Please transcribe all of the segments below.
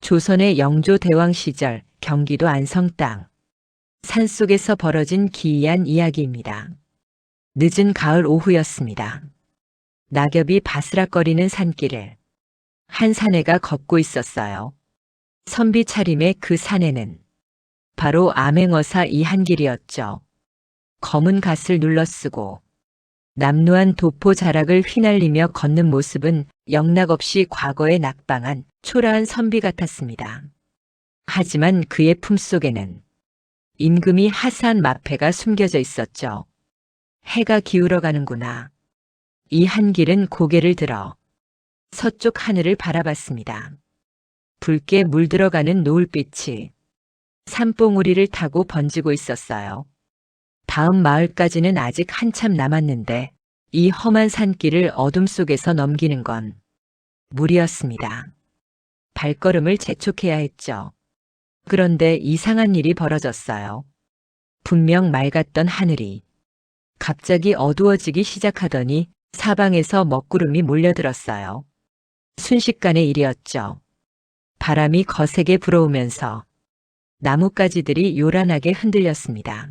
조선의 영조 대왕 시절 경기도 안성 땅. 산속에서 벌어진 기이한 이야기입니다. 늦은 가을 오후였습니다. 낙엽이 바스락거리는 산길을 한 사내가 걷고 있었어요. 선비 차림의 그 사내는 바로 암행어사 이한길이었죠. 검은 갓을 눌러쓰고 남루한 도포 자락을 휘날리며 걷는 모습은 영락없이 과거에 낙방한 초라한 선비 같았습니다. 하지만 그의 품속에는 임금이 하사한 마패가 숨겨져 있었죠. 해가 기울어 가는구나. 이한길은 고개를 들어 서쪽 하늘을 바라봤습니다. 붉게 물들어가는 노을빛이 산봉우리를 타고 번지고 있었어요. 다음 마을까지는 아직 한참 남았는데 이 험한 산길을 어둠 속에서 넘기는 건 무리였습니다. 발걸음을 재촉해야 했죠. 그런데 이상한 일이 벌어졌어요. 분명 맑았던 하늘이 갑자기 어두워지기 시작하더니 사방에서 먹구름이 몰려들었어요. 순식간의 일이었죠. 바람이 거세게 불어오면서 나뭇가지들이 요란하게 흔들렸습니다.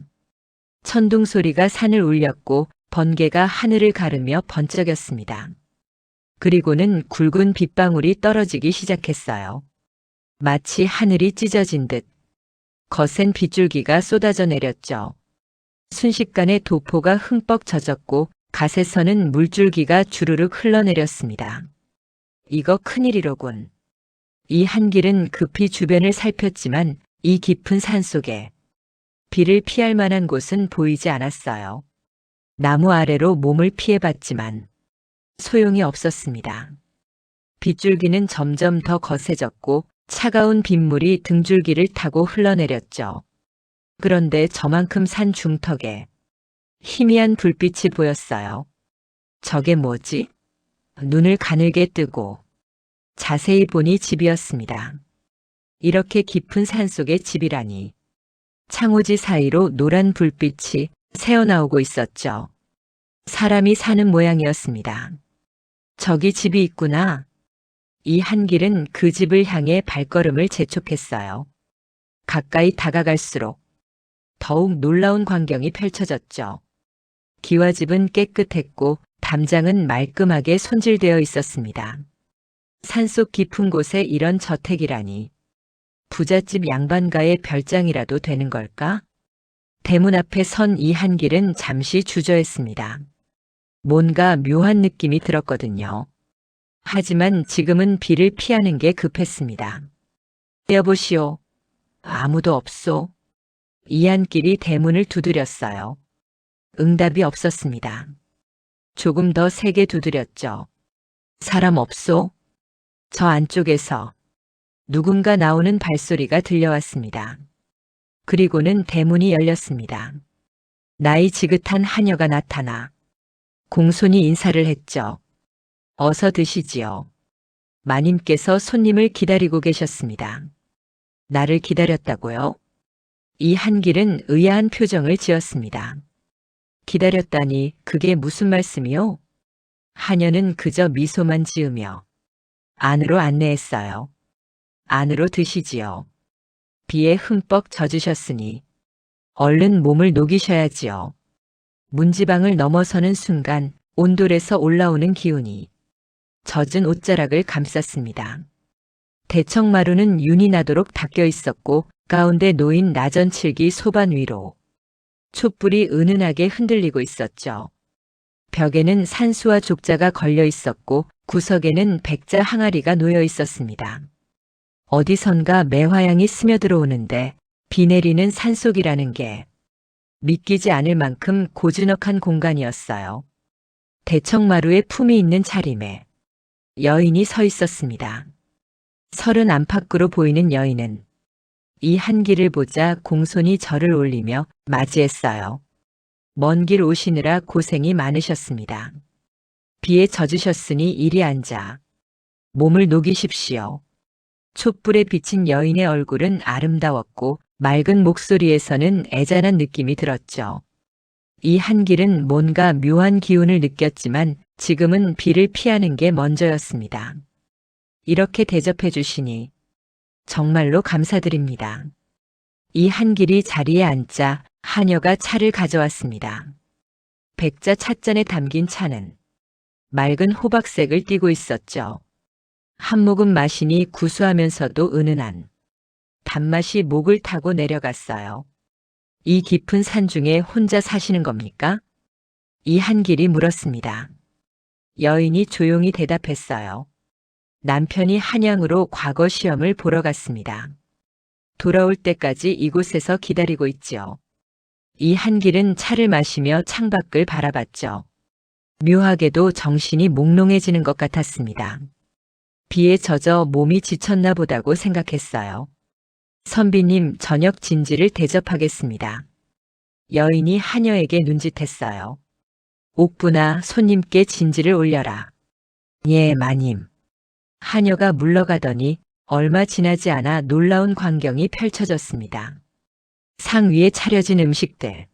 천둥 소리가 산을 울렸고 번개가 하늘을 가르며 번쩍였습니다. 그리고는 굵은 빗방울이 떨어지기 시작했어요. 마치 하늘이 찢어진 듯 거센 빗줄기가 쏟아져 내렸죠. 순식간에 도포가 흠뻑 젖었고 갓에서는 물줄기가 주르륵 흘러내렸습니다. 이거 큰일이로군. 이한길은 급히 주변을 살폈지만 이 깊은 산속에 비를 피할 만한 곳은 보이지 않았어요. 나무 아래로 몸을 피해봤지만 소용이 없었습니다. 빗줄기는 점점 더 거세졌고 차가운 빗물이 등줄기를 타고 흘러내렸죠. 그런데 저만큼 산 중턱에 희미한 불빛이 보였어요. 저게 뭐지? 눈을 가늘게 뜨고 자세히 보니 집이었습니다. 이렇게 깊은 산속에 집이라니. 창호지 사이로 노란 불빛이 새어나오고 있었죠. 사람이 사는 모양이었습니다. 저기 집이 있구나. 이한길은 그 집을 향해 발걸음을 재촉했어요. 가까이 다가갈수록 더욱 놀라운 광경이 펼쳐졌죠. 기와집은 깨끗했고 담장은 말끔하게 손질되어 있었습니다. 산속 깊은 곳에 이런 저택이라니. 부잣집 양반가의 별장이라도 되는 걸까? 대문 앞에 선 이한길은 잠시 주저했습니다. 뭔가 묘한 느낌이 들었거든요. 하지만 지금은 비를 피하는 게 급했습니다. 여보시오. 아무도 없소. 이한길이 대문을 두드렸어요. 응답이 없었습니다. 조금 더 세게 두드렸죠. 사람 없소? 저 안쪽에서 누군가 나오는 발소리가 들려왔습니다. 그리고는 대문이 열렸습니다. 나이 지긋한 하녀가 나타나 공손히 인사를 했죠. 어서 드시지요. 마님께서 손님을 기다리고 계셨습니다. 나를 기다렸다고요? 이한길은 의아한 표정을 지었습니다. 기다렸다니 그게 무슨 말씀이요? 하녀는 그저 미소만 지으며 안으로 안내했어요. 안으로 드시지요. 비에 흠뻑 젖으셨으니 얼른 몸을 녹이셔야지요. 문지방을 넘어서는 순간 온돌에서 올라오는 기운이 젖은 옷자락을 감쌌습니다. 대청마루는 윤이 나도록 닦여 있었고 가운데 놓인 나전칠기 소반 위로 촛불이 은은하게 흔들리고 있었죠. 벽에는 산수와 족자가 걸려 있었고 구석에는 백자 항아리가 놓여 있었습니다. 어디선가 매화향이 스며들어오는데 비 내리는 산속이라는 게 믿기지 않을 만큼 고즈넉한 공간이었어요. 대청마루에 품이 있는 차림에 여인이 서 있었습니다. 30 안팎으로 보이는 여인은 이한길을 보자 공손히 절을 올리며 맞이했어요. 먼 길 오시느라 고생이 많으셨습니다. 비에 젖으셨으니 이리 앉아 몸을 녹이십시오. 촛불에 비친 여인의 얼굴은 아름다웠고 맑은 목소리에서는 애잔한 느낌이 들었죠. 이한길은 뭔가 묘한 기운을 느꼈지만 지금은 비를 피하는 게 먼저였습니다. 이렇게 대접해 주시니 정말로 감사드립니다. 이 한길이 자리에 앉자 하녀가 차를 가져왔습니다. 백자 찻잔에 담긴 차는 맑은 호박색을 띠고 있었죠. 한 모금 마시니 구수하면서도 은은한 단맛이 목을 타고 내려갔어요. 이 깊은 산 중에 혼자 사시는 겁니까? 이 한길이 물었습니다. 여인이 조용히 대답했어요. 남편이 한양으로 과거 시험을 보러 갔습니다. 돌아올 때까지 이곳에서 기다리고 있지요. 이 한길은 차를 마시며 창밖을 바라봤죠. 묘하게도 정신이 몽롱해지는 것 같았습니다. 비에 젖어 몸이 지쳤나 보다고 생각했어요. 선비님, 저녁 진지를 대접하겠습니다. 여인이 하녀에게 눈짓했어요. 옥부나 손님께 진지를 올려라. 예, 마님. 하녀가 물러가더니 얼마 지나지 않아 놀라운 광경이 펼쳐졌습니다. 상 위에 차려진 음식들.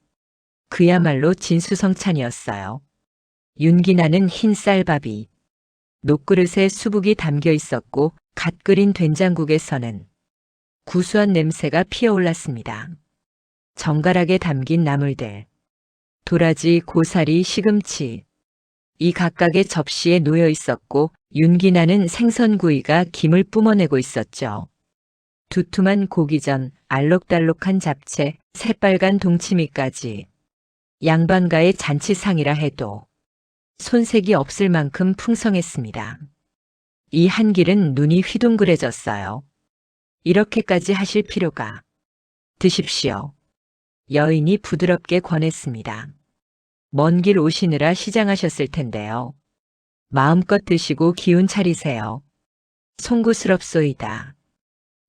그야말로 진수성찬이었어요. 윤기 나는 흰 쌀밥이 녹그릇에 수북이 담겨 있었고 갓 끓인 된장국에서는 구수한 냄새가 피어올랐습니다. 정갈하게 담긴 나물들, 도라지, 고사리, 시금치, 이 각각의 접시에 놓여 있었고 윤기 나는 생선구이가 김을 뿜어내고 있었죠. 두툼한 고기전, 알록달록한 잡채, 새빨간 동치미까지 양반가의 잔치상이라 해도 손색이 없을 만큼 풍성했습니다. 이 한길은 눈이 휘둥그레졌어요. 이렇게까지 하실 필요가. 드십시오. 여인이 부드럽게 권했습니다. 먼 길 오시느라 시장하셨을 텐데요. 마음껏 드시고 기운 차리세요. 송구스럽소이다.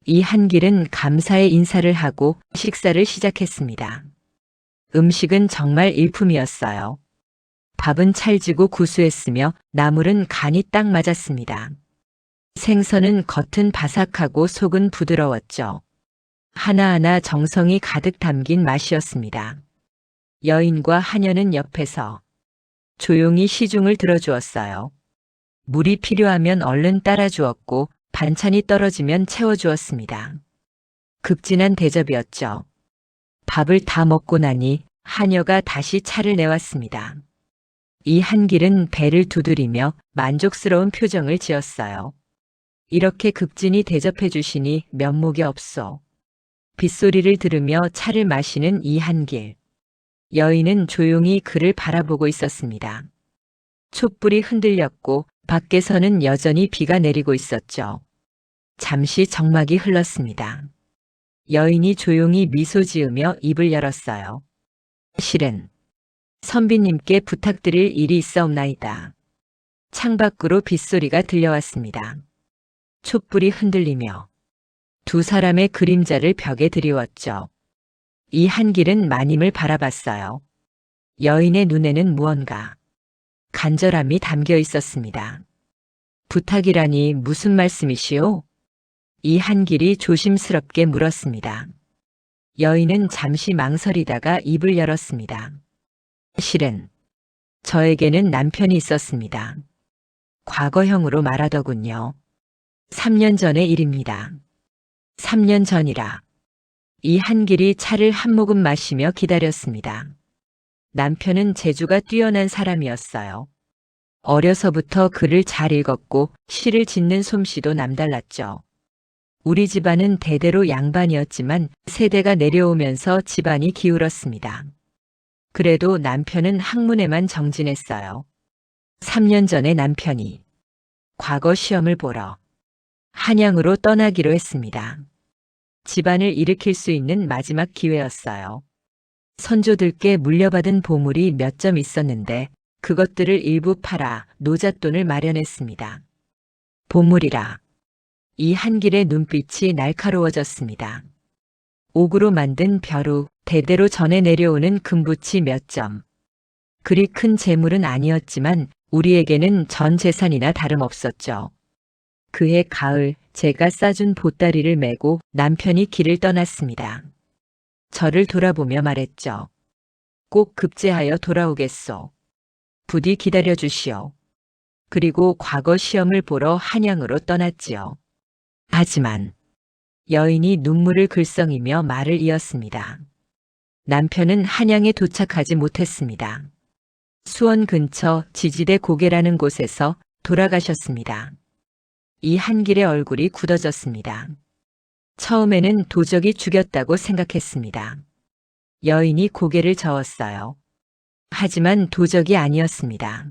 이 한길은 감사의 인사를 하고 식사를 시작했습니다. 음식은 정말 일품이었어요. 밥은 찰지고 구수했으며 나물은 간이 딱 맞았습니다. 생선은 겉은 바삭하고 속은 부드러웠죠. 하나하나 정성이 가득 담긴 맛이었습니다. 여인과 하녀는 옆에서 조용히 시중을 들어주었어요. 물이 필요하면 얼른 따라주었고 반찬이 떨어지면 채워주었습니다. 극진한 대접이었죠. 밥을 다 먹고 나니 하녀가 다시 차를 내왔습니다. 이 한길은 배를 두드리며 만족스러운 표정을 지었어요. 이렇게 극진히 대접해 주시니 면목이 없소. 빗소리를 들으며 차를 마시는 이 한길. 여인은 조용히 그를 바라보고 있었습니다. 촛불이 흔들렸고 밖에서는 여전히 비가 내리고 있었죠. 잠시 정막이 흘렀습니다. 여인이 조용히 미소 지으며 입을 열었어요. 실은 선비님께 부탁드릴 일이 있사옵나이다. 창밖으로 빗소리가 들려왔습니다. 촛불이 흔들리며 두 사람의 그림자를 벽에 드리웠죠. 이 한길은 마님을 바라봤어요. 여인의 눈에는 무언가 간절함이 담겨 있었습니다. 부탁이라니 무슨 말씀이시오? 이 한길이 조심스럽게 물었습니다. 여인은 잠시 망설이다가 입을 열었습니다. 실은 저에게는 남편이 있었습니다. 과거형으로 말하더군요. 3년 전의 일입니다. 3년 전이라. 이 한길이 차를 한 모금 마시며 기다렸습니다. 남편은 재주가 뛰어난 사람이었어요. 어려서부터 글을 잘 읽었고 시를 짓는 솜씨도 남달랐죠. 우리 집안은 대대로 양반이었지만 세대가 내려오면서 집안이 기울었습니다. 그래도 남편은 학문에만 정진했어요. 3년 전에 남편이 과거 시험을 보러 한양으로 떠나기로 했습니다. 집안을 일으킬 수 있는 마지막 기회였어요. 선조들께 물려받은 보물이 몇 점 있었는데 그것들을 일부 팔아 노잣돈을 마련했습니다. 보물이라. 이 한길의 눈빛이 날카로워졌습니다. 옥으로 만든 벼루, 대대로 전해 내려오는 금붙이 몇 점. 그리 큰 재물은 아니었지만 우리에게는 전 재산이나 다름없었죠. 그해 가을 제가 싸준 보따리를 메고 남편이 길을 떠났습니다. 저를 돌아보며 말했죠. 꼭 급제하여 돌아오겠소. 부디 기다려 주시오. 그리고 과거 시험을 보러 한양으로 떠났지요. 하지만 여인이 눈물을 글썽이며 말을 이었습니다. 남편은 한양에 도착하지 못했습니다. 수원 근처 지지대 고개라는 곳에서 돌아가셨습니다. 이한길의 얼굴이 굳어졌습니다. 처음에는 도적이 죽였다고 생각했습니다. 여인이 고개를 저었어요. 하지만 도적이 아니었습니다.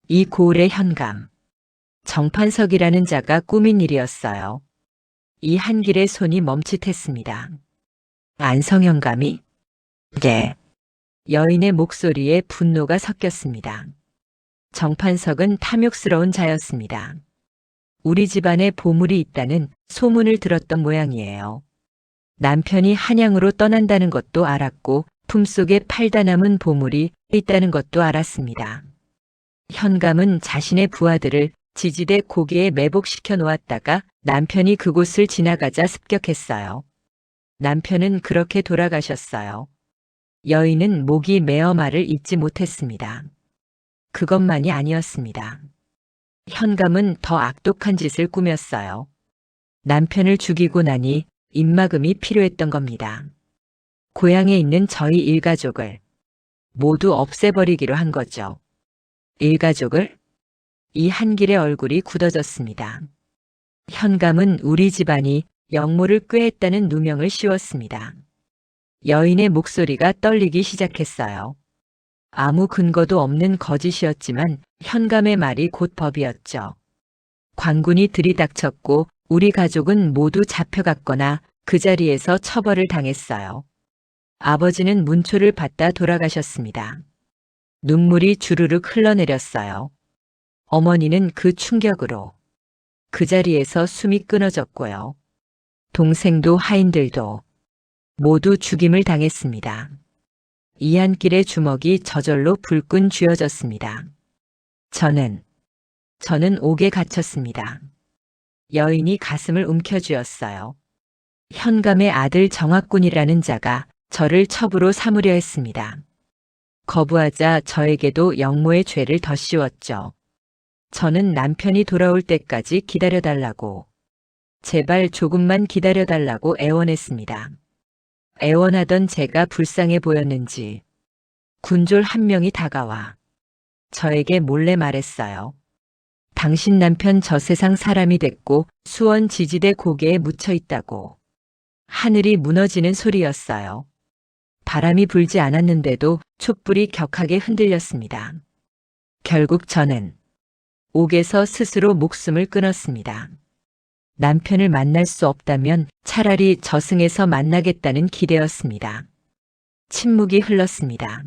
이 고을의 현감, 정판석이라는 자가 꾸민 일이었어요. 이한길의 손이 멈칫했습니다. 안성현감이? 네. 여인의 목소리에 분노가 섞였습니다. 정판석은 탐욕스러운 자였습니다. 우리 집안에 보물이 있다는 소문을 들었던 모양이에요. 남편이 한양으로 떠난다는 것도 알았고 품속에 팔다 남은 보물이 있다는 것도 알았습니다. 현감은 자신의 부하들을 지지대 고개에 매복시켜 놓았다가 남편이 그곳을 지나가자 습격했어요. 남편은 그렇게 돌아가셨어요. 여인은 목이 메어 말을 잇지 못했습니다. 그것만이 아니었습니다. 현감은 더 악독한 짓을 꾸몄어요. 남편을 죽이고 나니 입막음이 필요했던 겁니다. 고향에 있는 저희 일가족을 모두 없애버리기로 한 거죠. 일가족을? 이한길의 얼굴이 굳어졌습니다. 현감은 우리 집안이 영모를 꾀했다는 누명을 씌웠습니다. 여인의 목소리가 떨리기 시작했어요. 아무 근거도 없는 거짓이었지만 현감의 말이 곧 법이었죠. 관군이 들이닥쳤고 우리 가족은 모두 잡혀갔거나 그 자리에서 처벌을 당했어요. 아버지는 문초를 받다 돌아가셨습니다. 눈물이 주르륵 흘러내렸어요. 어머니는 그 충격으로 그 자리에서 숨이 끊어졌고요. 동생도 하인들도 모두 죽임을 당했습니다. 이한길의 주먹이 저절로 불끈 쥐어졌습니다. 저는 옥에 갇혔습니다. 여인이 가슴을 움켜쥐었어요. 현감의 아들 정학군이라는 자가 저를 첩으로 삼으려 했습니다. 거부하자 저에게도 영모의 죄를 더 씌웠죠. 저는 남편이 돌아올 때까지 기다려달라고, 제발 조금만 기다려달라고 애원했습니다. 애원하던 제가 불쌍해 보였는지 군졸 한 명이 다가와 저에게 몰래 말했어요. 당신 남편 저 세상 사람이 됐고 수원 지지대 고개에 묻혀 있다고. 하늘이 무너지는 소리였어요. 바람이 불지 않았는데도 촛불이 격하게 흔들렸습니다. 결국 저는 옥에서 스스로 목숨을 끊었습니다. 남편을 만날 수 없다면 차라리 저승에서 만나겠다는 기대였습니다. 침묵이 흘렀습니다.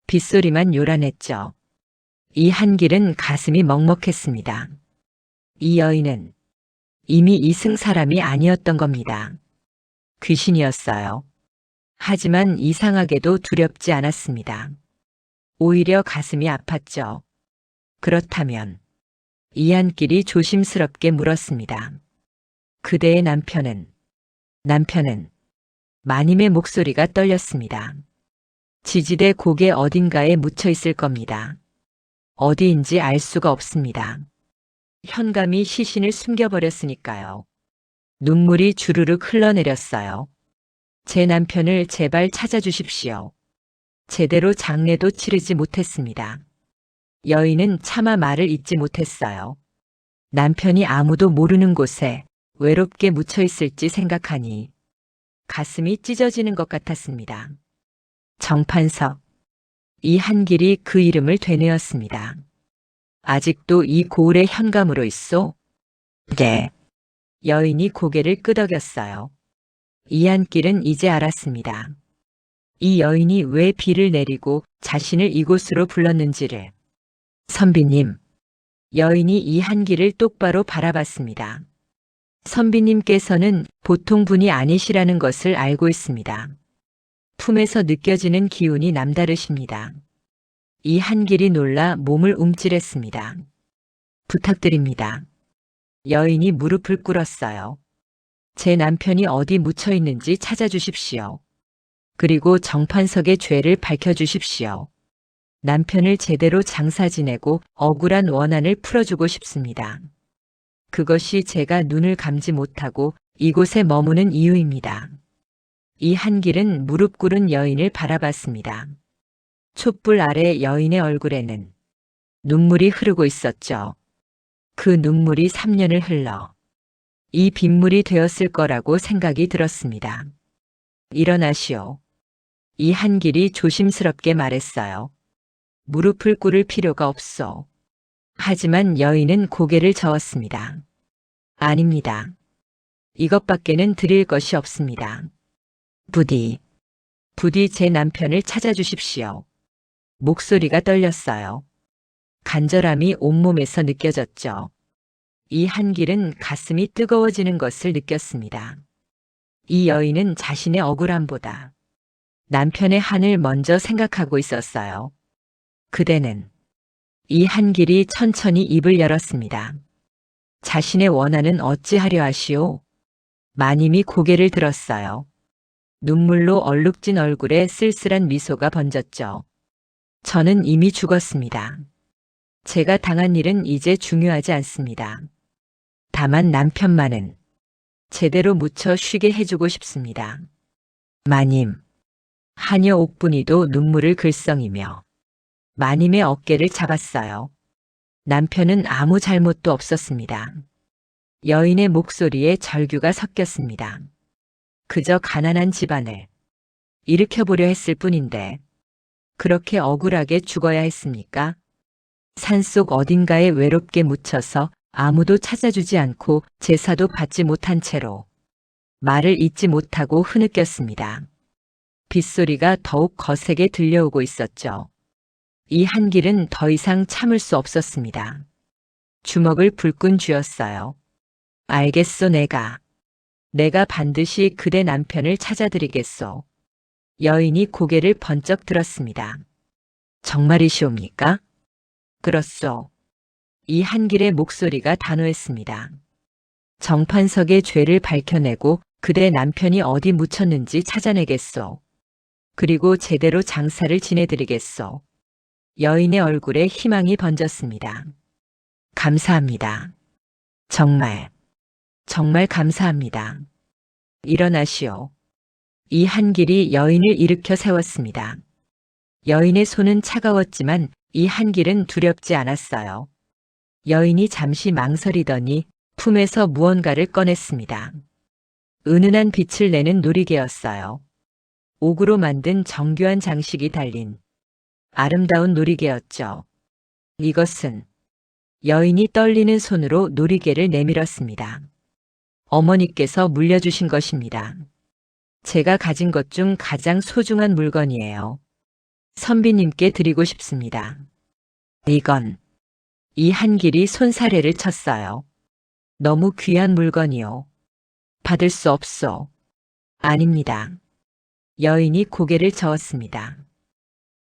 빗소리만 요란했죠. 이한길은 가슴이 먹먹했습니다. 이 여인은 이미 이승 사람이 아니었던 겁니다. 귀신이었어요. 하지만 이상하게도 두렵지 않았습니다. 오히려 가슴이 아팠죠. 그렇다면 이한길이 조심스럽게 물었습니다. 그대의 남편은 마님의 목소리가 떨렸습니다. 지지대 고개 어딘가에 묻혀 있을 겁니다. 어디인지 알 수가 없습니다. 현감이 시신을 숨겨버렸으니까요. 눈물이 주르륵 흘러내렸어요. 제 남편을 제발 찾아주십시오. 제대로 장례도 치르지 못했습니다. 여인은 차마 말을 잇지 못했어요. 남편이 아무도 모르는 곳에 외롭게 묻혀 있을지 생각하니 가슴이 찢어지는 것 같았습니다. 정판석. 이한길이 그 이름을 되뇌었습니다. 아직도 이 고을의 현감으로 있소? 네. 여인이 고개를 끄덕였어요. 이한길은 이제 알았습니다. 이 여인이 왜 비를 내리고 자신을 이곳으로 불렀는지를. 선비님. 여인이 이한길을 똑바로 바라봤습니다. 선비님께서는 보통 분이 아니시라는 것을 알고 있습니다. 품에서 느껴지는 기운이 남다르십니다. 이한길이 놀라 몸을 움찔했습니다. 부탁드립니다. 여인이 무릎을 꿇었어요. 제 남편이 어디 묻혀 있는지 찾아주십시오. 그리고 정판석의 죄를 밝혀주십시오. 남편을 제대로 장사 지내고 억울한 원한을 풀어주고 싶습니다. 그것이 제가 눈을 감지 못하고 이곳에 머무는 이유입니다. 이 한길은 무릎 꿇은 여인을 바라봤습니다. 촛불 아래 여인의 얼굴에는 눈물이 흐르고 있었죠. 그 눈물이 3년을 흘러 이 빗물이 되었을 거라고 생각이 들었습니다. 일어나시오. 이 한길이 조심스럽게 말했어요. 무릎을 꿇을 필요가 없소. 하지만 여인은 고개를 저었습니다. 아닙니다. 이것밖에는 드릴 것이 없습니다. 부디 제 남편을 찾아주십시오. 목소리가 떨렸어요. 간절함이 온몸에서 느껴졌죠. 이 한길은 가슴이 뜨거워지는 것을 느꼈습니다. 이 여인은 자신의 억울함보다 남편의 한을 먼저 생각하고 있었어요. 그대는 이 한길이 천천히 입을 열었습니다. 자신의 원한은 어찌하려 하시오? 마님이 고개를 들었어요. 눈물로 얼룩진 얼굴에 쓸쓸한 미소가 번졌죠. 저는 이미 죽었습니다. 제가 당한 일은 이제 중요하지 않습니다. 다만 남편만은 제대로 묻혀 쉬게 해주고 싶습니다. 마님. 하녀 옥분이도 눈물을 글썽이며 마님의 어깨를 잡았어요. 남편은 아무 잘못도 없었습니다. 여인의 목소리에 절규가 섞였습니다. 그저 가난한 집안을 일으켜보려 했을 뿐인데 그렇게 억울하게 죽어야 했습니까? 산속 어딘가에 외롭게 묻혀서 아무도 찾아주지 않고 제사도 받지 못한 채로 말을 잇지 못하고 흐느꼈습니다. 빗소리가 더욱 거세게 들려오고 있었죠. 이 한길은 더 이상 참을 수 없었습니다. 주먹을 불끈 쥐었어요. 알겠소 내가 반드시 그대 남편을 찾아드리겠소. 여인이 고개를 번쩍 들었습니다. 정말이시옵니까? 그렇소. 이 한길의 목소리가 단호했습니다. 정판석의 죄를 밝혀내고 그대 남편이 어디 묻혔는지 찾아내겠소. 그리고 제대로 장사를 지내드리겠소. 여인의 얼굴에 희망이 번졌습니다. 감사합니다. 정말 감사합니다. 일어나시오. 이 한길이 여인을 일으켜 세웠습니다. 여인의 손은 차가웠지만 이 한길은 두렵지 않았어요. 여인이 잠시 망설이더니 품에서 무언가를 꺼냈습니다. 은은한 빛을 내는 놀이개였어요. 옥으로 만든 정교한 장식이 달린 아름다운 놀이개였죠. 이것은 여인이 떨리는 손으로 놀이개를 내밀었습니다. 어머니께서 물려주신 것입니다. 제가 가진 것 중 가장 소중한 물건이에요. 선비님께 드리고 싶습니다. 이건 이 한길이 손사래를 쳤어요. 너무 귀한 물건이요. 받을 수 없소. 아닙니다. 여인이 고개를 저었습니다.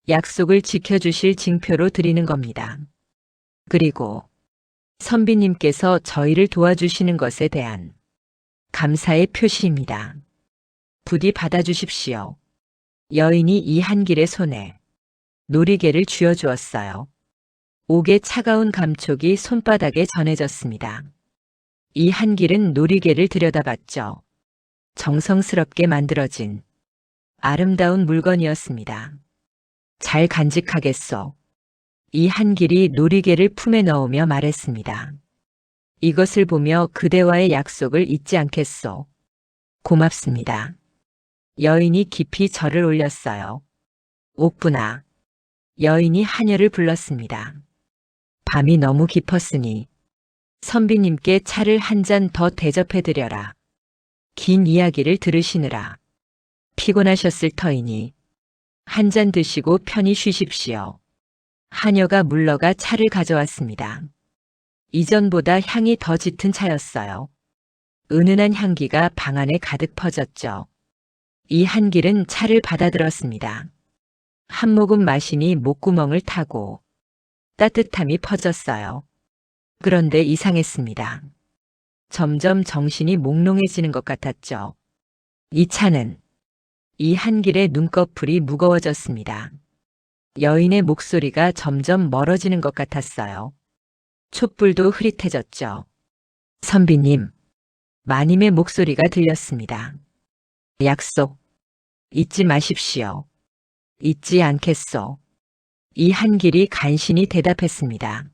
약속을 지켜주실 징표로 드리는 겁니다. 그리고 선비님께서 저희를 도와주시는 것에 대한 감사의 표시입니다. 부디 받아주십시오. 여인이 이 한길의 손에 놀이개를 쥐어주었어요. 옥의 차가운 감촉이 손바닥에 전해졌습니다. 이 한길은 놀이개를 들여다봤죠. 정성스럽게 만들어진 아름다운 물건이었습니다. 잘 간직하겠소. 이 한길이 놀이개를 품에 넣으며 말했습니다. 이것을 보며 그대와의 약속을 잊지 않겠소. 고맙습니다. 여인이 깊이 절을 올렸어요. 옥분아. 여인이 하녀를 불렀습니다. 밤이 너무 깊었으니 선비님께 차를 한 잔 더 대접해드려라. 긴 이야기를 들으시느라 피곤하셨을 터이니 한 잔 드시고 편히 쉬십시오. 하녀가 물러가 차를 가져왔습니다. 이전보다 향이 더 짙은 차였어요. 은은한 향기가 방 안에 가득 퍼졌죠. 이 한길은 차를 받아들었습니다. 한 모금 마시니 목구멍을 타고 따뜻함이 퍼졌어요. 그런데 이상했습니다. 점점 정신이 몽롱해지는 것 같았죠. 이 차는 이 한길의 눈꺼풀이 무거워졌습니다. 여인의 목소리가 점점 멀어지는 것 같았어요. 촛불도 흐릿해졌죠. 선비님, 마님의 목소리가 들렸습니다. 약속. 잊지 마십시오. 잊지 않겠소. 이 한길이 간신히 대답했습니다.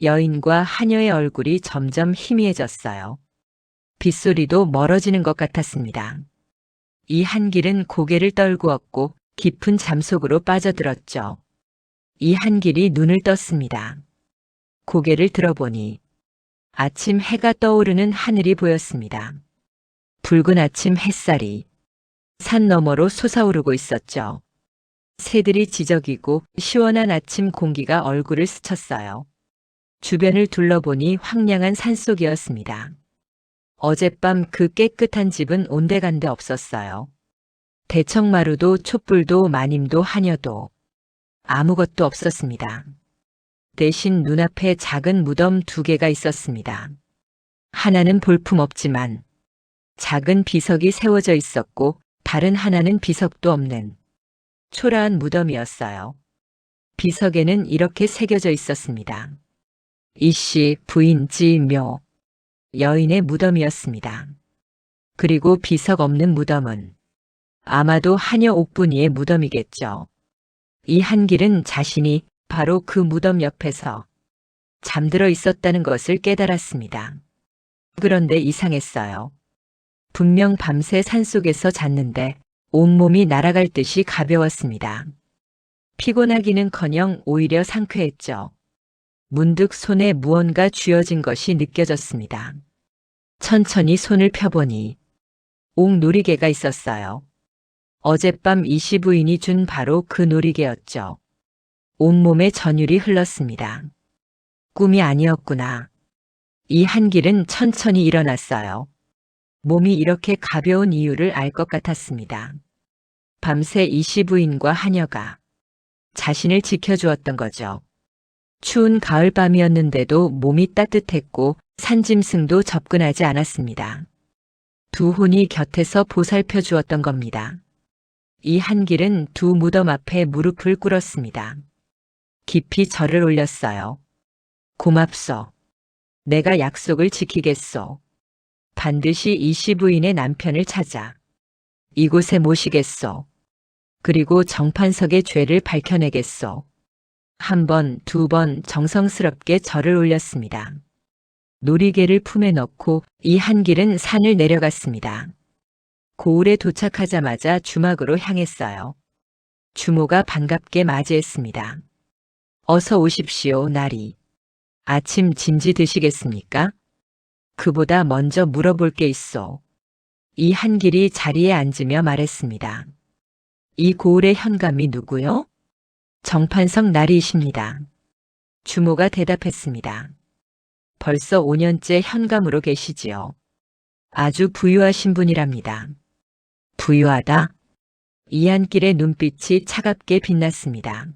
여인과 하녀의 얼굴이 점점 희미해졌어요. 빗소리도 멀어지는 것 같았습니다. 이 한길은 고개를 떨구었고 깊은 잠속으로 빠져들었죠. 이 한길이 눈을 떴습니다. 고개를 들어보니 아침 해가 떠오르는 하늘이 보였습니다. 붉은 아침 햇살이 산 너머로 솟아오르고 있었죠. 새들이 지저귀고 시원한 아침 공기가 얼굴을 스쳤어요. 주변을 둘러보니 황량한 산속이었습니다. 어젯밤 그 깨끗한 집은 온데간데 없었어요. 대청마루도 촛불도 마님도 하녀도 아무것도 없었습니다. 대신 눈앞에 작은 무덤 2개가 있었습니다. 하나는 볼품없지만 작은 비석이 세워져 있었고 다른 하나는 비석도 없는 초라한 무덤이었어요. 비석에는 이렇게 새겨져 있었습니다. 이씨 부인 지묘. 여인의 무덤이었습니다. 그리고 비석 없는 무덤은 아마도 하녀 옥분이의 무덤이겠죠. 이 한길은 자신이 바로 그 무덤 옆에서 잠들어 있었다는 것을 깨달았습니다. 그런데 이상했어요. 분명 밤새 산속에서 잤는데 온몸이 날아갈 듯이 가벼웠습니다. 피곤하기는커녕 오히려 상쾌했죠. 문득 손에 무언가 쥐어진 것이 느껴졌습니다. 천천히 손을 펴보니 옥놀이개가 있었어요. 어젯밤 이씨 부인이 준 바로 그 놀이개였죠. 온몸에 전율이 흘렀습니다. 꿈이 아니었구나. 이 한길은 천천히 일어났어요. 몸이 이렇게 가벼운 이유를 알 것 같았습니다. 밤새 이씨 부인과 하녀가 자신을 지켜주었던 거죠. 추운 가을밤이었는데도 몸이 따뜻했고 산짐승도 접근하지 않았습니다. 두 혼이 곁에서 보살펴 주었던 겁니다. 이 한길은 두 무덤 앞에 무릎을 꿇었습니다. 깊이 절을 올렸어요. 고맙소. 내가 약속을 지키겠소. 반드시 이씨 부인의 남편을 찾아 이곳에 모시겠소. 그리고 정판석의 죄를 밝혀내겠소. 1번, 2번 정성스럽게 절을 올렸습니다. 놀이개를 품에 넣고 이 한길은 산을 내려갔습니다. 고을에 도착하자마자 주막으로 향했어요. 주모가 반갑게 맞이했습니다. 어서 오십시오, 나리. 아침 진지 드시겠습니까? 그보다 먼저 물어볼 게 있어. 이 한길이 자리에 앉으며 말했습니다. 이 고을의 현감이 누구요? 정판석 나리이십니다. 주모가 대답했습니다. 벌써 5년째 현감으로 계시지요. 아주 부유하신 분이랍니다. 부유하다? 이한길의 눈빛이 차갑게 빛났습니다.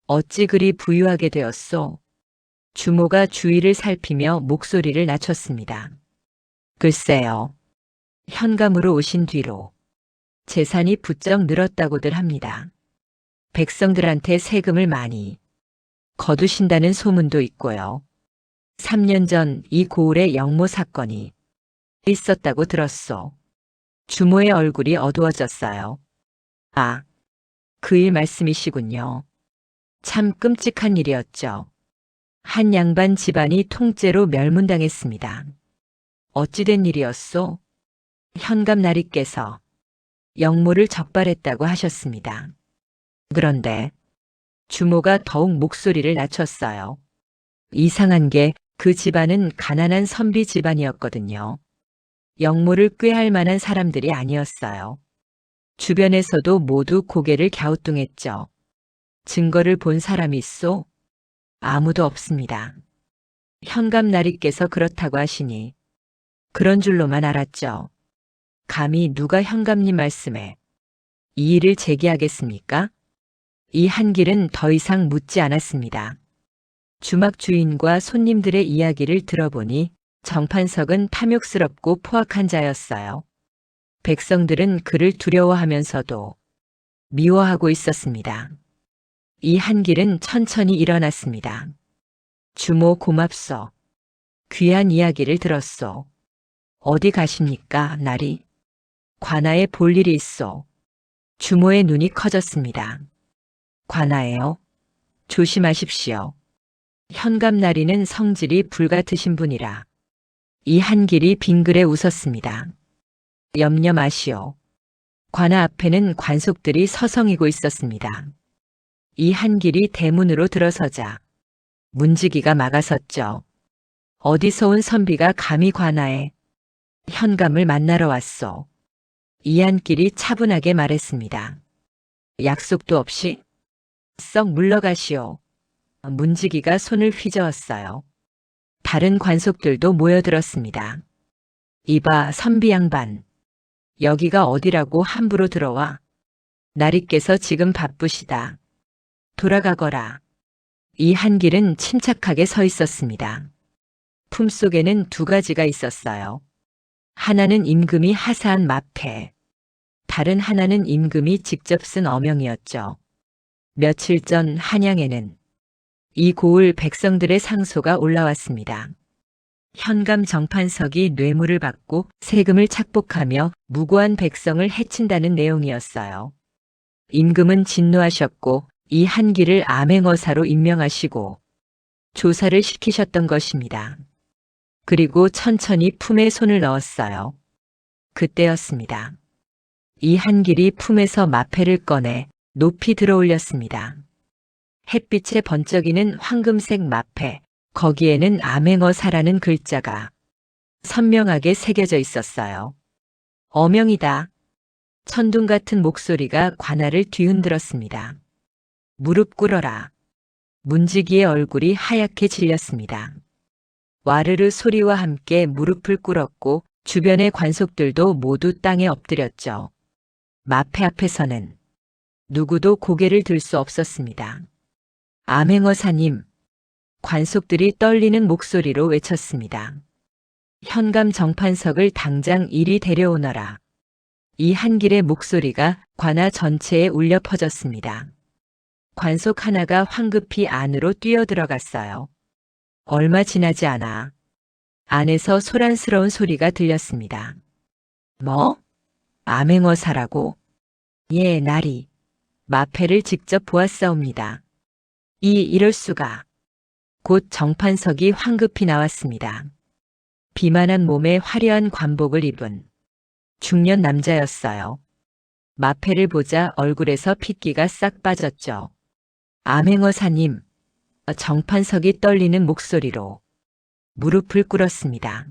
어찌 그리 부유하게 되었소? 주모가 주위를 살피며 목소리를 낮췄습니다. 글쎄요. 현감으로 오신 뒤로 재산이 부쩍 늘었다고들 합니다. 백성들한테 세금을 많이 거두신다는 소문도 있고요. 3년 전 이 고을에 영모 사건이 있었다고 들었소. 주모의 얼굴이 어두워졌어요. 아, 그 일 말씀이시군요. 참 끔찍한 일이었죠. 한 양반 집안이 통째로 멸문당했습니다. 어찌된 일이었소? 현감 나리께서 영모를 적발했다고 하셨습니다. 그런데 주모가 더욱 목소리를 낮췄어요. 이상한 게 그 집안은 가난한 선비 집안이었거든요. 영모를 꾀할 만한 사람들이 아니었어요. 주변에서도 모두 고개를 갸우뚱했죠. 증거를 본 사람이 있소? 아무도 없습니다. 현감 나리께서 그렇다고 하시니 그런 줄로만 알았죠. 감히 누가 현감님 말씀에 이 일을 제기하겠습니까? 이 한길은 더 이상 묻지 않았습니다. 주막 주인과 손님들의 이야기를 들어보니 정판석은 탐욕스럽고 포악한 자였어요. 백성들은 그를 두려워하면서도 미워하고 있었습니다. 이 한길은 천천히 일어났습니다. 주모 고맙소. 귀한 이야기를 들었소. 어디 가십니까, 나리? 관아에 볼 일이 있어. 주모의 눈이 커졌습니다. 관아예요? 조심하십시오. 현감나리는 성질이 불같으신 분이라. 이 한길이 빙그레 웃었습니다. 염려 마시오. 관아 앞에는 관속들이 서성이고 있었습니다. 이 한길이 대문으로 들어서자 문지기가 막아섰죠. 어디서 온 선비가 감히 관아에 현감을 만나러 왔소. 이한길이 차분하게 말했습니다. 약속도 없이 썩 물러가시오. 문지기가 손을 휘저었어요. 다른 관속들도 모여들었습니다. 이봐 선비 양반. 여기가 어디라고 함부로 들어와. 나리께서 지금 바쁘시다. 돌아가거라. 이 한길은 침착하게 서 있었습니다. 품속에는 두 가지가 있었어요. 하나는 임금이 하사한 마패, 다른 하나는 임금이 직접 쓴 어명이었죠. 며칠 전 한양에는 이 고을 백성들의 상소가 올라왔습니다. 현감 정판석이 뇌물을 받고 세금을 착복하며 무고한 백성을 해친다는 내용이었어요. 임금은 진노하셨고 이 한길을 암행어사로 임명하시고 조사를 시키셨던 것입니다. 그리고 천천히 품에 손을 넣었어요. 그때였습니다. 이 한길이 품에서 마패를 꺼내 높이 들어올렸습니다. 햇빛에 번쩍이는 황금색 마패, 거기에는 암행어사라는 글자가 선명하게 새겨져 있었어요. 어명이다. 천둥 같은 목소리가 관아를 뒤흔들었습니다. 무릎 꿇어라. 문지기의 얼굴이 하얗게 질렸습니다. 와르르 소리와 함께 무릎을 꿇었고 주변의 관속들도 모두 땅에 엎드렸죠. 마패 앞에서는 누구도 고개를 들 수 없었습니다. 암행어사님, 관속들이 떨리는 목소리로 외쳤습니다. 현감 정판석을 당장 이리 데려오너라. 이 한길의 목소리가 관아 전체에 울려 퍼졌습니다. 관속 하나가 황급히 안으로 뛰어들어갔어요. 얼마 지나지 않아 안에서 소란스러운 소리가 들렸습니다. 뭐? 암행어사라고? 예, 나리. 마패를 직접 보았사옵니다. 이럴 수가. 곧 정판석이 황급히 나왔습니다. 비만한 몸에 화려한 관복을 입은 중년 남자였어요. 마패를 보자 얼굴에서 핏기가 싹 빠졌죠. 암행어사님, 정판석이 떨리는 목소리로 무릎을 꿇었습니다.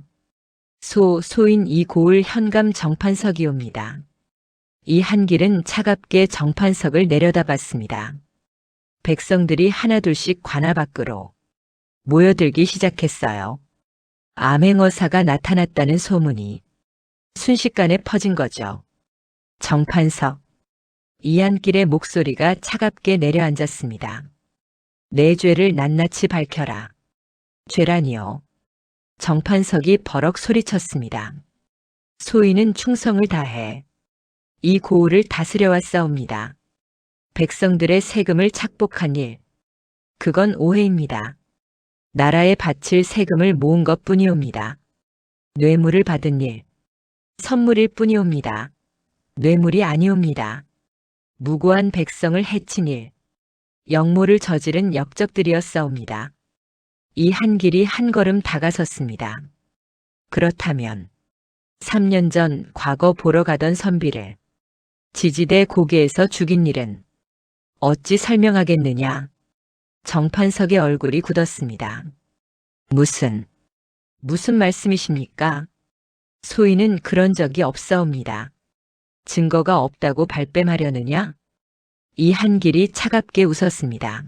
소인 이 고을 현감 정판석이옵니다. 이 한길은 차갑게 정판석을 내려다봤습니다. 백성들이 하나둘씩 관아 밖으로 모여들기 시작했어요. 암행어사가 나타났다는 소문이 순식간에 퍼진 거죠. 정판석. 이한길의 목소리가 차갑게 내려앉았습니다. 내 죄를 낱낱이 밝혀라. 죄라니요. 정판석이 버럭 소리쳤습니다. 소인은 충성을 다해 이 고을을 다스려 왔사옵니다. 백성들의 세금을 착복한 일, 그건 오해입니다. 나라에 바칠 세금을 모은 것뿐이옵니다. 뇌물을 받은 일, 선물일 뿐이옵니다. 뇌물이 아니옵니다. 무고한 백성을 해친 일, 역모를 저지른 역적들이었사옵니다. 이 한길이 한 걸음 다가섰습니다. 그렇다면 3년 전 과거 보러 가던 선비를 지지대 고개에서 죽인 일은 어찌 설명하겠느냐? 정판석의 얼굴이 굳었습니다. 무슨 말씀이십니까? 소인은 그런 적이 없사옵니다. 증거가 없다고 발뺌하려느냐? 이 한길이 차갑게 웃었습니다.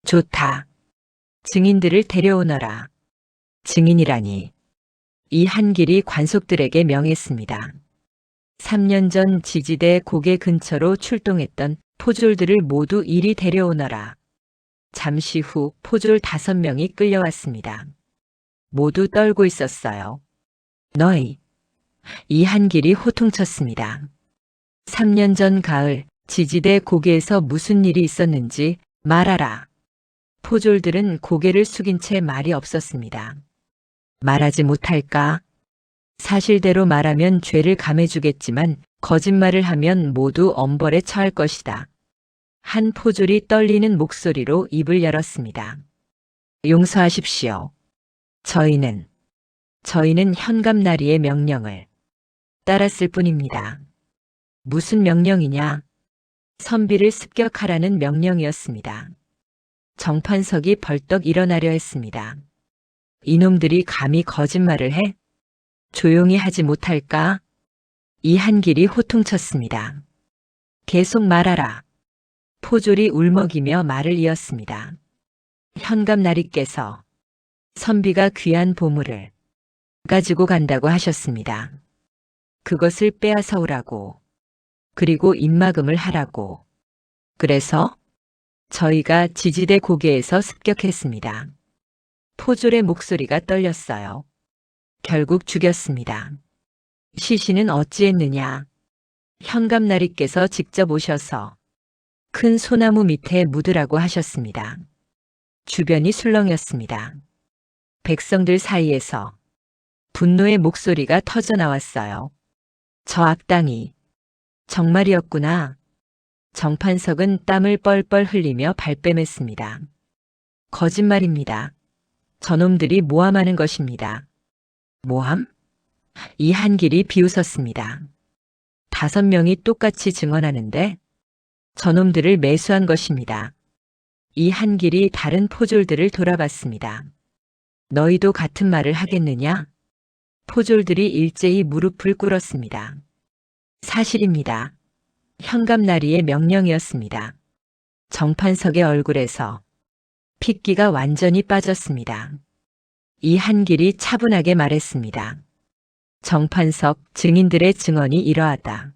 좋다. 증인들을 데려오너라. 증인이라니. 이 한길이 관속들에게 명했습니다. 3년 전 지지대 고개 근처로 출동했던 포졸들을 모두 이리 데려오너라. 잠시 후 포졸 5명이 끌려왔습니다. 모두 떨고 있었어요. 너희. 이 한길이 호통쳤습니다. 3년 전 가을 지지대 고개에서 무슨 일이 있었는지 말하라. 포졸들은 고개를 숙인 채 말이 없었습니다. 말하지 못할까? 사실대로 말하면 죄를 감해주겠지만 거짓말을 하면 모두 엄벌에 처할 것이다. 한 포졸이 떨리는 목소리로 입을 열었습니다. 용서하십시오. 저희는 현감나리의 명령을 따랐을 뿐입니다. 무슨 명령이냐? 선비를 습격하라는 명령이었습니다. 정판석이 벌떡 일어나려 했습니다. 이놈들이 감히 거짓말을 해? 조용히 하지 못할까? 이한길이 호통쳤습니다. 계속 말하라. 포졸이 울먹이며 말을 이었습니다. 현감나리께서 선비가 귀한 보물을 가지고 간다고 하셨습니다. 그것을 빼앗아 오라고. 그리고 입막음을 하라고. 그래서 저희가 지지대 고개에서 습격했습니다. 포졸의 목소리가 떨렸어요. 결국 죽였습니다. 시신은 어찌했느냐? 현감나리께서 직접 오셔서 큰 소나무 밑에 묻으라고 하셨습니다. 주변이 술렁였습니다. 백성들 사이에서 분노의 목소리가 터져 나왔어요. 저 악당이 정말이었구나. 정판석은 땀을 뻘뻘 흘리며 발뺌했습니다. 거짓말입니다. 저놈들이 모함하는 것입니다. 모함? 이한길이 비웃었습니다. 5명이 똑같이 증언하는데 저놈들을 매수한 것입니다. 이한길이 다른 포졸들을 돌아봤습니다. 너희도 같은 말을 하겠느냐? 포졸들이 일제히 무릎을 꿇었습니다. 사실입니다. 현감나리의 명령이었습니다. 정판석의 얼굴에서 핏기가 완전히 빠졌습니다. 이한길이 차분하게 말했습니다. 정판석, 증인들의 증언이 이러하다.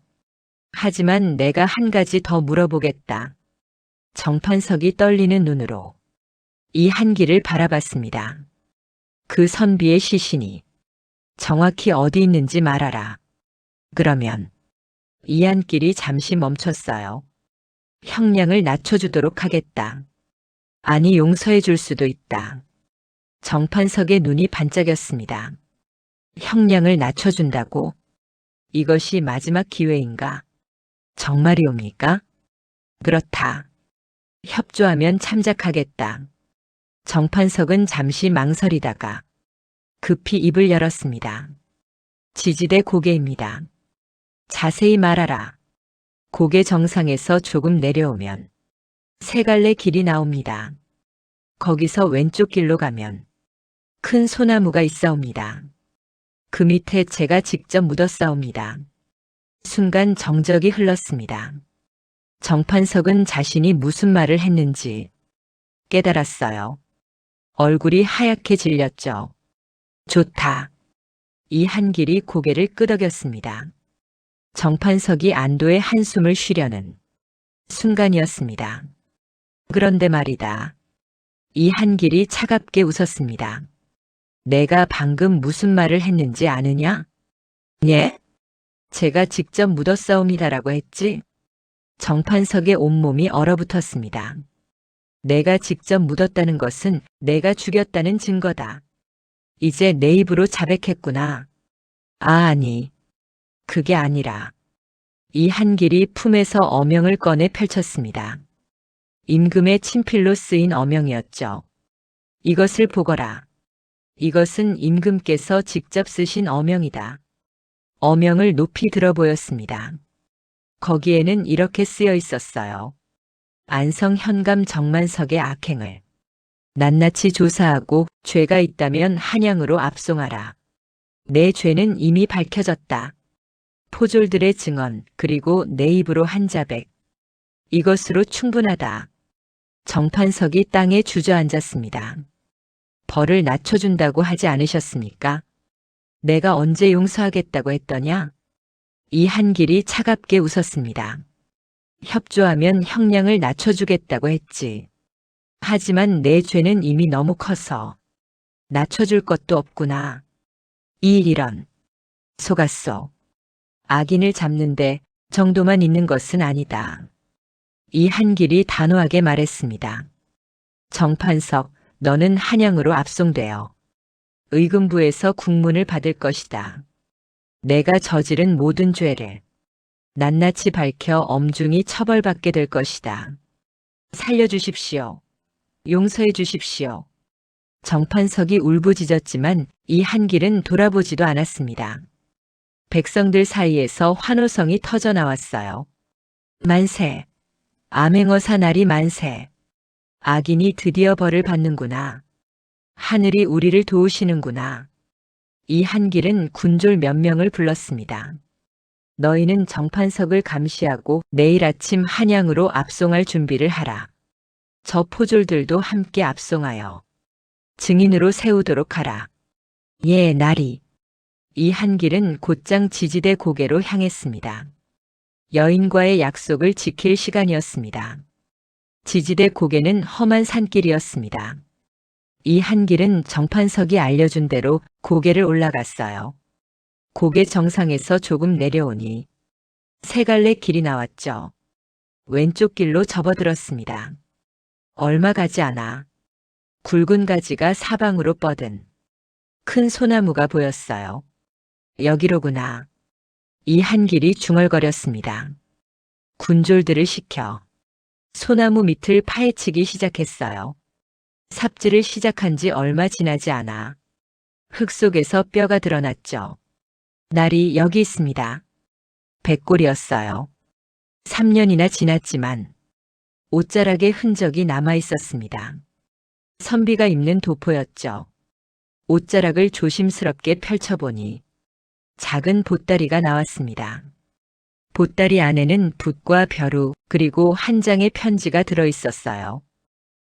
하지만 내가 한 가지 더 물어보겠다. 정판석이 떨리는 눈으로 이한길을 바라봤습니다. 그 선비의 시신이 정확히 어디 있는지 말하라. 그러면 이한길이 잠시 멈췄어요. 형량을 낮춰주도록 하겠다. 아니, 용서해 줄 수도 있다. 정판석의 눈이 반짝였습니다. 형량을 낮춰준다고? 이것이 마지막 기회인가? 정말이옵니까? 그렇다. 협조하면 참작하겠다. 정판석은 잠시 망설이다가 급히 입을 열었습니다. 지지대 고개입니다. 자세히 말하라. 고개 정상에서 조금 내려오면 3갈래 길이 나옵니다. 거기서 왼쪽 길로 가면 큰 소나무가 있사옵니다. 그 밑에 제가 직접 묻었사옵니다. 순간 정적이 흘렀습니다. 정판석은 자신이 무슨 말을 했는지 깨달았어요. 얼굴이 하얗게 질렸죠. 좋다. 이한길이 고개를 끄덕였습니다. 정판석이 안도의 한숨을 쉬려는 순간이었습니다. 그런데 말이다. 이한길이 차갑게 웃었습니다. 내가 방금 무슨 말을 했는지 아느냐? 예? 제가 직접 묻었사옵니다라고 했지? 정판석의 온몸이 얼어붙었습니다. 내가 직접 묻었다는 것은 내가 죽였다는 증거다. 이제 내 입으로 자백했구나. 아니, 그게 아니라 이한길이 품에서 어명을 꺼내 펼쳤습니다. 임금의 친필로 쓰인 어명이었죠. 이것을 보거라. 이것은 임금께서 직접 쓰신 어명이다. 어명을 높이 들어 보였습니다. 거기에는 이렇게 쓰여 있었어요. 안성 현감 정만석의 악행을 낱낱이 조사하고 죄가 있다면 한양으로 압송하라. 내 죄는 이미 밝혀졌다. 포졸들의 증언 그리고 내 입으로 한 자백. 이것으로 충분하다. 정판석이 땅에 주저앉았습니다. 벌을 낮춰준다고 하지 않으셨습니까? 내가 언제 용서하겠다고 했더냐? 이한길이 차갑게 웃었습니다. 협조하면 형량을 낮춰주겠다고 했지. 하지만 내 죄는 이미 너무 커서 낮춰줄 것도 없구나. 이런 속았어. 악인을 잡는데 정도만 있는 것은 아니다. 이한길이 단호하게 말했습니다. 정판석, 너는 한양으로 압송되어 의금부에서 국문을 받을 것이다. 내가 저지른 모든 죄를 낱낱이 밝혀 엄중히 처벌받게 될 것이다. 살려주십시오. 용서해 주십시오. 정판석이 울부짖었지만 이 한길은 돌아보지도 않았습니다. 백성들 사이에서 환호성이 터져 나왔어요. 만세! 암행어사 날이 만세! 악인이 드디어 벌을 받는구나. 하늘이 우리를 도우시는구나. 이 한길은 군졸 몇 명을 불렀습니다. 너희는 정판석을 감시하고 내일 아침 한양으로 압송할 준비를 하라. 저 포졸들도 함께 압송하여 증인으로 세우도록 하라. 예, 나리. 이 한길은 곧장 지지대 고개로 향했습니다. 여인과의 약속을 지킬 시간이었습니다. 지지대 고개는 험한 산길이었습니다. 이 한길은 정판석이 알려준 대로 고개를 올라갔어요. 고개 정상에서 조금 내려오니 세 갈래 길이 나왔죠. 왼쪽 길로 접어들었습니다. 얼마 가지 않아 굵은 가지가 사방으로 뻗은 큰 소나무가 보였어요. 여기로구나. 이 한길이 중얼거렸습니다. 군졸들을 시켜 소나무 밑을 파헤치기 시작했어요. 삽질을 시작한 지 얼마 지나지 않아 흙 속에서 뼈가 드러났죠. 날이 여기 있습니다. 백골이었어요. 3년이나 지났지만 옷자락에 흔적이 남아 있었습니다. 선비가 입는 도포였죠. 옷자락을 조심스럽게 펼쳐보니 작은 보따리가 나왔습니다. 보따리 안에는 붓과 벼루 그리고 한 장의 편지가 들어 있었어요.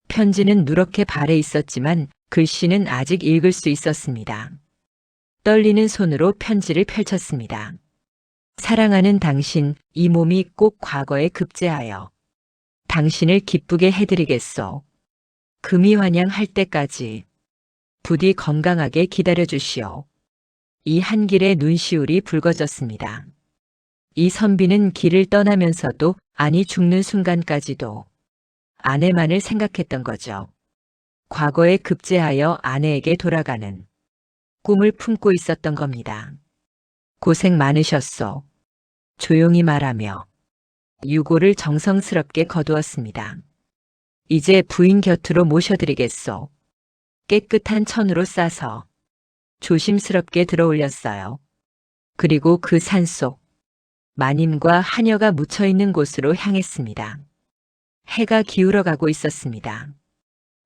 편지는 누렇게 발해 있었지만 글씨는 아직 읽을 수 있었습니다. 떨리는 손으로 편지를 펼쳤습니다. 사랑하는 당신, 이 몸이 꼭 과거에 급제하여 당신을 기쁘게 해드리겠소. 금이환영할 때까지 부디 건강하게 기다려주시오. 이 한길의 눈시울이 붉어졌습니다. 이 선비는 길을 떠나면서도 아니 죽는 순간까지도 아내만을 생각했던 거죠. 과거에 급제하여 아내에게 돌아가는 꿈을 품고 있었던 겁니다. 고생 많으셨소. 조용히 말하며 유골을 정성스럽게 거두었습니다. 이제 부인 곁으로 모셔드리겠소. 깨끗한 천으로 싸서 조심스럽게 들어올렸어요. 그리고 그 산속 마님과 하녀가 묻혀있는 곳으로 향했습니다. 해가 기울어가고 있었습니다.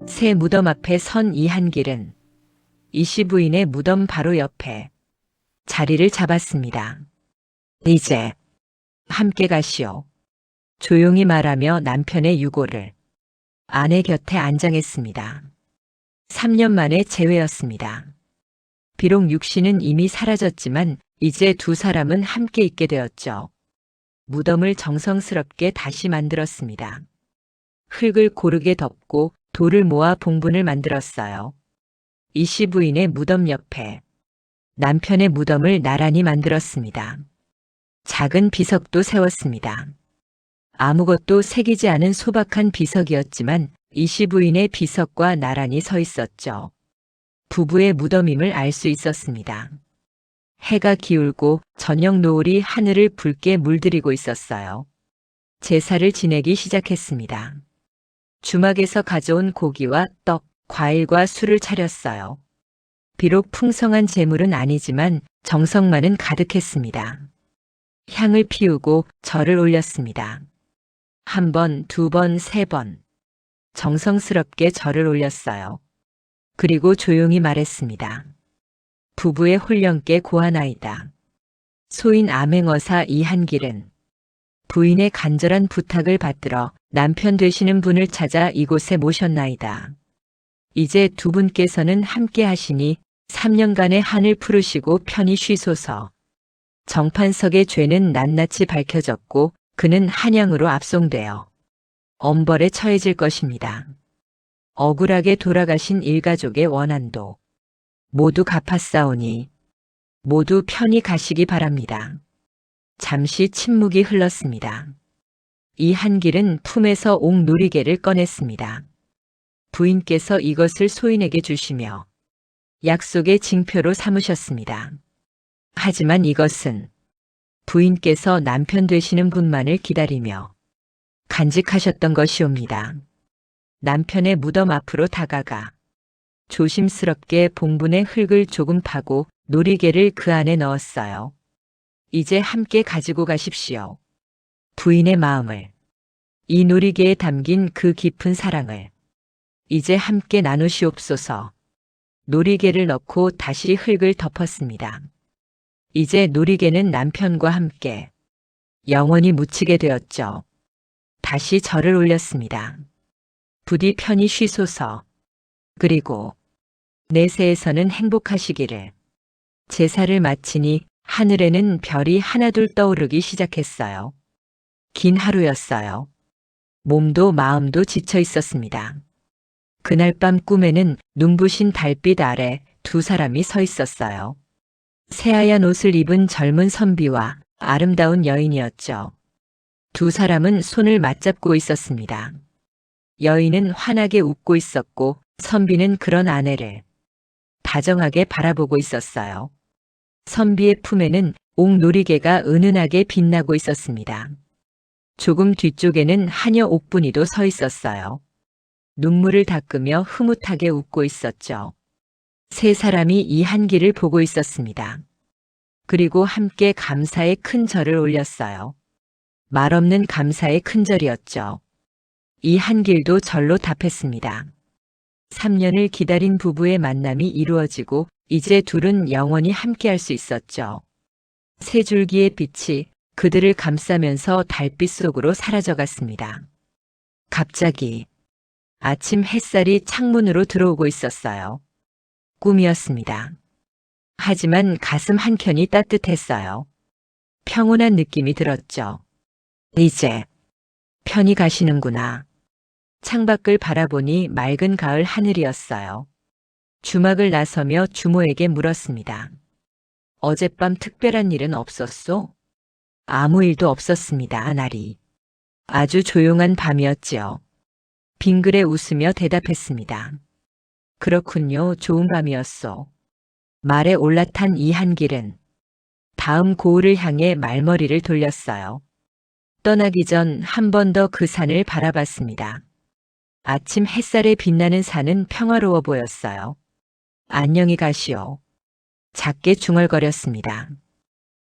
새 무덤 앞에 선 이 한길은 이씨 부인의 무덤 바로 옆에 자리를 잡았습니다. 이제 함께 가시오. 조용히 말하며 남편의 유골을 아내 곁에 안장했습니다. 3년 만에 재회였습니다. 비록 육신은 이미 사라졌지만 이제 두 사람은 함께 있게 되었죠. 무덤을 정성스럽게 다시 만들었습니다. 흙을 고르게 덮고 돌을 모아 봉분을 만들었어요. 이씨 부인의 무덤 옆에 남편의 무덤을 나란히 만들었습니다. 작은 비석도 세웠습니다. 아무것도 새기지 않은 소박한 비석이었지만 이씨 부인의 비석과 나란히 서 있었죠. 부부의 무덤임을 알 수 있었습니다. 해가 기울고 저녁 노을이 하늘을 붉게 물들이고 있었어요. 제사를 지내기 시작했습니다. 주막에서 가져온 고기와 떡, 과일과 술을 차렸어요. 비록 풍성한 재물은 아니지만 정성만은 가득했습니다. 향을 피우고 절을 올렸습니다. 한 번, 두 번, 세 번. 정성스럽게 절을 올렸어요. 그리고 조용히 말했습니다. 부부의 홀령께 고하나이다. 소인 암행어사 이한길은 부인의 간절한 부탁을 받들어 남편 되시는 분을 찾아 이곳에 모셨나이다. 이제 두 분께서는 함께 하시니 3년간의 한을 풀으시고 편히 쉬소서. 정판석의 죄는 낱낱이 밝혀졌고 그는 한양으로 압송되어 엄벌에 처해질 것입니다. 억울하게 돌아가신 일가족의 원한도 모두 갚았사오니 모두 편히 가시기 바랍니다. 잠시 침묵이 흘렀습니다. 이 한길은 품에서 옥 누리개를 꺼냈습니다. 부인께서 이것을 소인에게 주시며 약속의 징표로 삼으셨습니다. 하지만 이것은 부인께서 남편 되시는 분만을 기다리며 간직하셨던 것이옵니다. 남편의 무덤 앞으로 다가가 조심스럽게 봉분의 흙을 조금 파고 놀이개를 그 안에 넣었어요. 이제 함께 가지고 가십시오. 부인의 마음을, 이 놀이개에 담긴 그 깊은 사랑을 이제 함께 나누시옵소서. 놀이개를 넣고 다시 흙을 덮었습니다. 이제 놀이개는 남편과 함께 영원히 묻히게 되었죠. 다시 절을 올렸습니다. 부디 편히 쉬소서. 그리고 내세에서는 행복하시기를. 제사를 마치니 하늘에는 별이 하나둘 떠오르기 시작했어요. 긴 하루였어요. 몸도 마음도 지쳐 있었습니다. 그날 밤 꿈에는 눈부신 달빛 아래 두 사람이 서 있었어요. 새하얀 옷을 입은 젊은 선비와 아름다운 여인이었죠. 두 사람은 손을 맞잡고 있었습니다. 여인은 환하게 웃고 있었고 선비는 그런 아내를 다정하게 바라보고 있었어요. 선비의 품에는 옥놀이개가 은은하게 빛나고 있었습니다. 조금 뒤쪽에는 하녀 옥분이도 서 있었어요. 눈물을 닦으며 흐뭇하게 웃고 있었죠. 세 사람이 이 한기를 보고 있었습니다. 그리고 함께 감사의 큰 절을 올렸어요. 말없는 감사의 큰 절이었죠. 이 한길도 절로 답했습니다. 3년을 기다린 부부의 만남이 이루어지고 이제 둘은 영원히 함께할 수 있었죠. 세 줄기의 빛이 그들을 감싸면서 달빛 속으로 사라져갔습니다. 갑자기 아침 햇살이 창문으로 들어오고 있었어요. 꿈이었습니다. 하지만 가슴 한켠이 따뜻했어요. 평온한 느낌이 들었죠. 이제 편히 가시는구나. 창밖을 바라보니 맑은 가을 하늘이었어요. 주막을 나서며 주모에게 물었습니다. 어젯밤 특별한 일은 없었소? 아무 일도 없었습니다, 날이. 아주 조용한 밤이었지요. 빙그레 웃으며 대답했습니다. 그렇군요, 좋은 밤이었소. 말에 올라탄 이 한길은 다음 고을을 향해 말머리를 돌렸어요. 떠나기 전 한 번 더 그 산을 바라봤습니다. 아침 햇살에 빛나는 산은 평화로워 보였어요. 안녕히 가시오. 작게 중얼거렸습니다.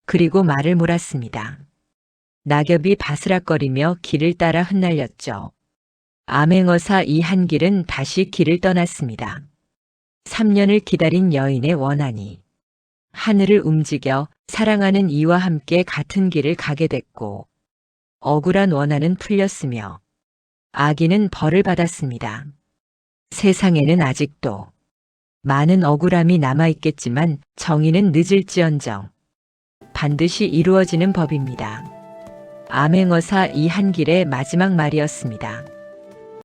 그리고 말을 몰았습니다. 낙엽이 바스락거리며 길을 따라 흩날렸죠. 암행어사 이 한길은 다시 길을 떠났습니다. 3년을 기다린 여인의 원한이 하늘을 움직여 사랑하는 이와 함께 같은 길을 가게 됐고 억울한 원한은 풀렸으며 아기는 벌을 받았습니다. 세상에는 아직도 많은 억울함이 남아있겠지만 정의는 늦을지언정 반드시 이루어지는 법입니다. 암행어사 이 한길의 마지막 말이었습니다.